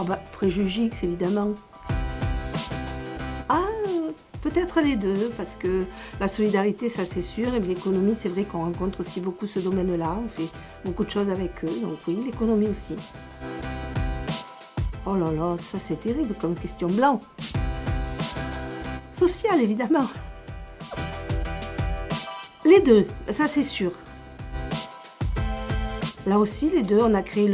Ah bah, préjugés, évidemment. Ah, peut-être les deux, parce que la solidarité, ça c'est sûr, et l'économie, c'est vrai qu'on rencontre aussi beaucoup ce domaine-là, on fait beaucoup de choses avec eux, donc oui, l'économie aussi. Oh là là, ça c'est terrible comme question. Blanc. Social, évidemment. Les deux, ça c'est sûr. Là aussi, les deux, on a créé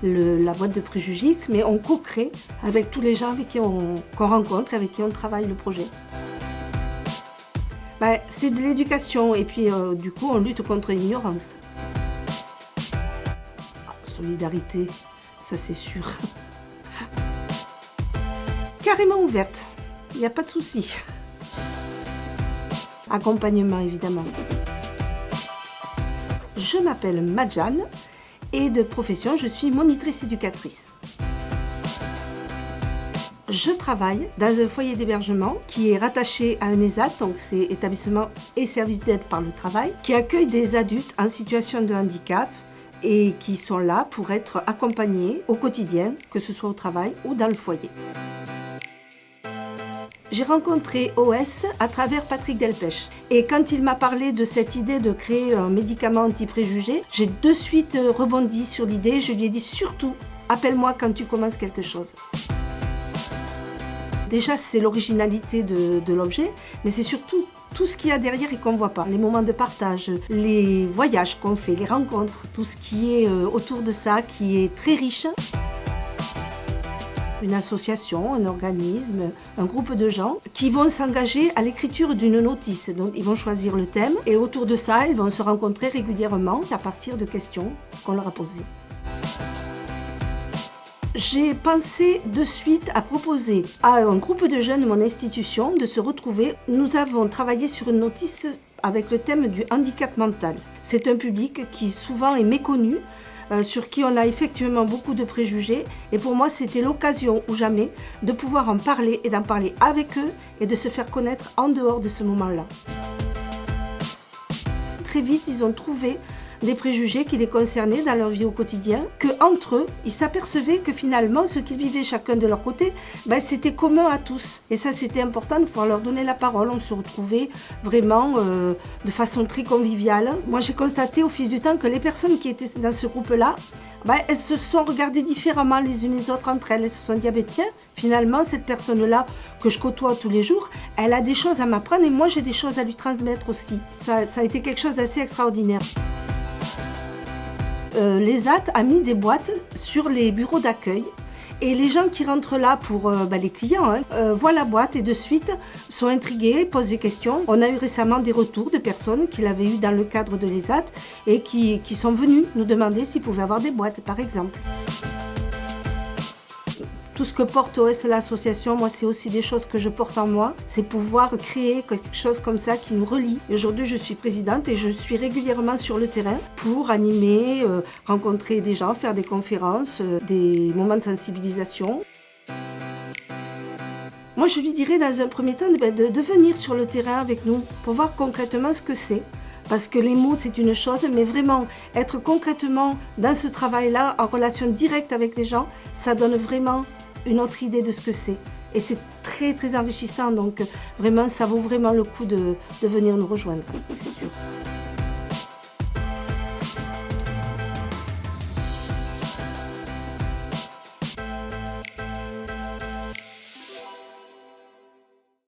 la boîte de préjugés, mais on co-crée avec tous les gens avec qui qu'on rencontre et avec qui on travaille le projet. Ben, c'est de l'éducation et puis du coup, on lutte contre l'ignorance. Solidarité, ça c'est sûr. Carrément ouverte, il n'y a pas de souci. Accompagnement, évidemment. Je m'appelle Madjane et de profession, je suis monitrice éducatrice. Je travaille dans un foyer d'hébergement qui est rattaché à un ESAT, donc c'est établissement et service d'aide par le travail, qui accueille des adultes en situation de handicap et qui sont là pour être accompagnés au quotidien, que ce soit au travail ou dans le foyer. J'ai rencontré OS à travers Patrick Delpech. Et quand il m'a parlé de cette idée de créer un médicament anti-préjugés, j'ai de suite rebondi sur l'idée. Je lui ai dit surtout, appelle-moi quand tu commences quelque chose. Déjà, c'est l'originalité de l'objet, mais c'est surtout tout ce qu'il y a derrière et qu'on ne voit pas. Les moments de partage, les voyages qu'on fait, les rencontres, tout ce qui est autour de ça, qui est très riche. Une association, un organisme, un groupe de gens qui vont s'engager à l'écriture d'une notice. Donc ils vont choisir le thème et autour de ça, ils vont se rencontrer régulièrement à partir de questions qu'on leur a posées. J'ai pensé de suite à proposer à un groupe de jeunes de mon institution de se retrouver. Nous avons travaillé sur une notice avec le thème du handicap mental. C'est un public qui souvent est méconnu, sur qui on a effectivement beaucoup de préjugés. Et pour moi, c'était l'occasion ou jamais de pouvoir en parler et d'en parler avec eux et de se faire connaître en dehors de ce moment-là. Très vite, ils ont trouvé des préjugés qui les concernaient dans leur vie au quotidien, qu'entre eux, ils s'apercevaient que finalement, ce qu'ils vivaient chacun de leur côté, ben, c'était commun à tous. Et ça, c'était important de pouvoir leur donner la parole. On se retrouvait vraiment de façon très conviviale. Moi, j'ai constaté au fil du temps que les personnes qui étaient dans ce groupe-là, ben, elles se sont regardées différemment les unes les autres entre elles. Elles se sont dit, ah ben, tiens, finalement, cette personne-là que je côtoie tous les jours, elle a des choses à m'apprendre et moi, j'ai des choses à lui transmettre aussi. Ça a été quelque chose d'assez extraordinaire. L'ESAT a mis des boîtes sur les bureaux d'accueil et les gens qui rentrent là pour les clients voient la boîte et de suite sont intrigués, posent des questions. On a eu récemment des retours de personnes qui l'avaient eu dans le cadre de l'ESAT et qui sont venus nous demander s'ils pouvaient avoir des boîtes par exemple. Tout ce que porte OS l'association, moi c'est aussi des choses que je porte en moi, c'est pouvoir créer quelque chose comme ça qui nous relie. Aujourd'hui je suis présidente et je suis régulièrement sur le terrain pour animer, rencontrer des gens, faire des conférences, des moments de sensibilisation. Moi je lui dirais dans un premier temps de venir sur le terrain avec nous pour voir concrètement ce que c'est. Parce que les mots c'est une chose, mais vraiment être concrètement dans ce travail-là, en relation directe avec les gens, ça donne vraiment une autre idée de ce que c'est. Et c'est très très enrichissant, donc vraiment ça vaut vraiment le coup de venir nous rejoindre, c'est sûr.